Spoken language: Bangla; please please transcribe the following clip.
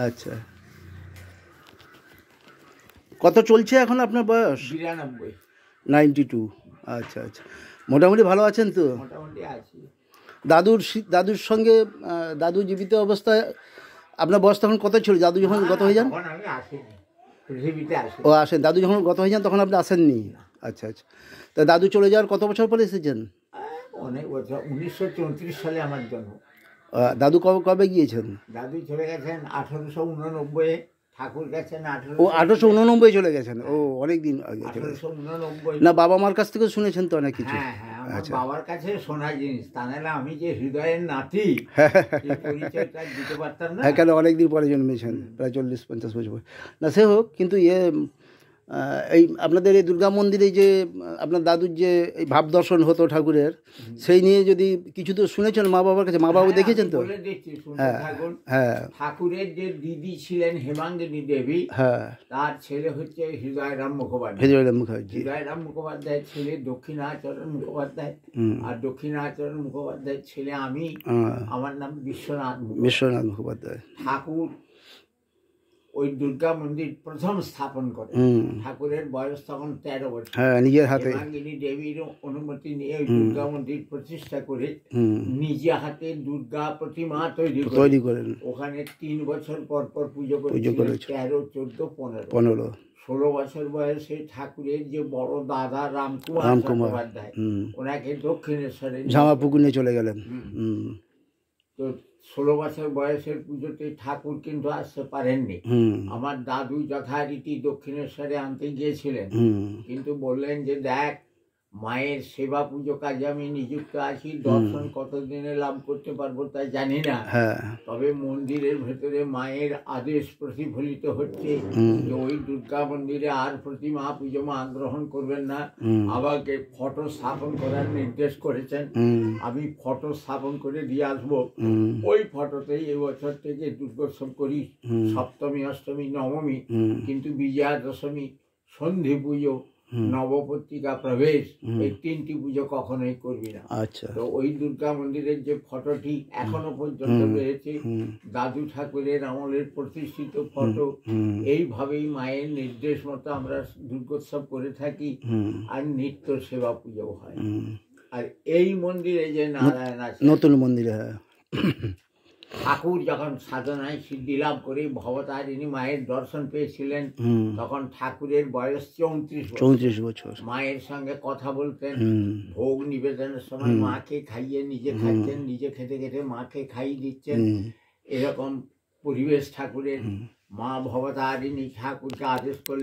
আচ্ছা, কত চলছে এখন আপনার বয়স? 92। আচ্ছা আচ্ছা, মোটামুটি ভালো আছেন তো? মোটামুটি আছি। দাদুর সঙ্গে দাদু জীবিত অবস্থায় আপনার বয়স তখন কত ছিল? দাদু যখন গত হয়ে যান? আমি আসিনি, পৃথিবীতে আসি। ও আসেন, দাদু যখন গত হয়ে যান তখন আপনি আসেননি? আচ্ছা আচ্ছা, তা দাদু চলে যাওয়ার কত বছর পরে এসেছেন? অনেক বছর, 1934 সালে আমার জন্ম। দাদু কবে কবে গিয়েছেন? দাদু চলে গেছেন 1889, ঠাকুর গেছেন 1889 চলে গেছেন। ও, অনেক দিন আগে। 1889 না, বাবা মার কাছ থেকে শুনেছেন তো অনেক কিছু? হ্যাঁ হ্যাঁ, আমার বাবার কাছে শোনা জিনিস, তা নাহলে আমি যে হৃদয়ের নাতি এই পরিচয়টা দিতে পারতাম না। হ্যাঁ, কেন অনেক দিন পরে জন্মেছেন, প্রায় 40-50 বছর পরে। না, সে হোক, কিন্তু এই আপনাদের এই দুর্গা মন্দিরে যে আপনার দাদুর যে এই ভাব দর্শন হতো ঠাকুরের, সেই নিয়ে যদি কিছু তো শুনেছেন মা বাবার কাছে? মা বাবা দেখেছেন তো? হ্যাঁ হ্যাঁ, ঠাকুরের যে দিদি ছিলেন হেমাঙ্গিনী দেবী, হ্যাঁ, তার ছেলে হচ্ছে হৃদয়রাম মুখোপাধ্যায়। হৃদয়রাম মুখোপাধ্যায়ের ছেলে দক্ষিণাচরণ মুখোপাধ্যায়, আর দক্ষিণাচরণ মুখোপাধ্যায়ের ছেলে আমি। আমার নাম বিশ্বনাথ মুখোপাধ্যায়। ঠাকুর ওই দুর্গা মন্দির প্রথম স্থাপন করে। ঠাকুরের বয়স তখন 13 বছর। নিজের হাতে হেমাঙ্গিনী দেবীর অনুমতি নিয়ে ওই দুর্গা মন্দির প্রতিষ্ঠা করে নিজে হাতে দুর্গা প্রতিমা তৈরি করেন। ওখানে 3 বছর পর পর পুজো করে 13, 14, 15। 16 বছর বয়সে ঠাকুরের যে বড় দাদা রামকুমার মুখোপাধ্যায়, ওনাকে দক্ষিণেশ্বরে ঝামাপুকুর নিয়ে চলে গেলেন। তো 16 বছর বয়সের পুজোতে ঠাকুর কিন্তু আসতে পারেননি। আমার দাদু যথারীতি দক্ষিণেশ্বরে আনতে গিয়েছিলেন, কিন্তু বললেন যে দেখ, মায়ের সেবা পুজো কাজে আমি নিযুক্ত আছি, দর্শন কতদিনে লাভ করতে পারবো তা জানি না, তবে মন্দিরের ভেতরে মায়ের আদেশ প্রতিফলিত হচ্ছে যে ওই দুর্গা মন্দিরে আর প্রতিমা পুজো মা গ্রহণ করবেন না, আমাকে ফটো স্থাপন করার নির্দেশ করেছেন। আমি ফটো স্থাপন করে দিয়ে আসবো। ওই ফটোতেই এবছর থেকে দুর্গোৎসব করি, সপ্তমী, অষ্টমী, নবমী, কিন্তু বিজয়া দশমী, সন্ধি পুজো, নবপত্রিকা প্রবেশ, এই 3টি পুজো কখনোই করবি না। আচ্ছা, তো ওই দুর্গা মন্দিরের যে ফটোটি এখনো পর্যন্ত রয়েছে, দাদু ঠাকুরের আমলের প্রতিষ্ঠিত ফটো। এইভাবেই মায়ের নির্দেশ মতো আমরা দুর্গোৎসব করে থাকি, আর নিত্য সেবা পুজো হয়। আর এই মন্দিরে যে নারায়ণ আছে, নতুন মন্দিরে, ঠাকুর যখন সাধনায় সিদ্ধি লাভ করে ভবতারিণী মায়ের দর্শন পেয়েছিলেন, তখন ঠাকুরের বয়স 34 বছর। মায়ের সঙ্গে কথা বলতেন, ভোগ নিবেদনের সময় মাকে খাইয়ে নিজে খাচ্ছেন, নিজে খেতে খেতে মাকে খাইয়ে দিচ্ছেন। এরকম পরিবেশ ঠাকুরের। মা ভবতারিণী ঠাকুরকে আদেশ করলেন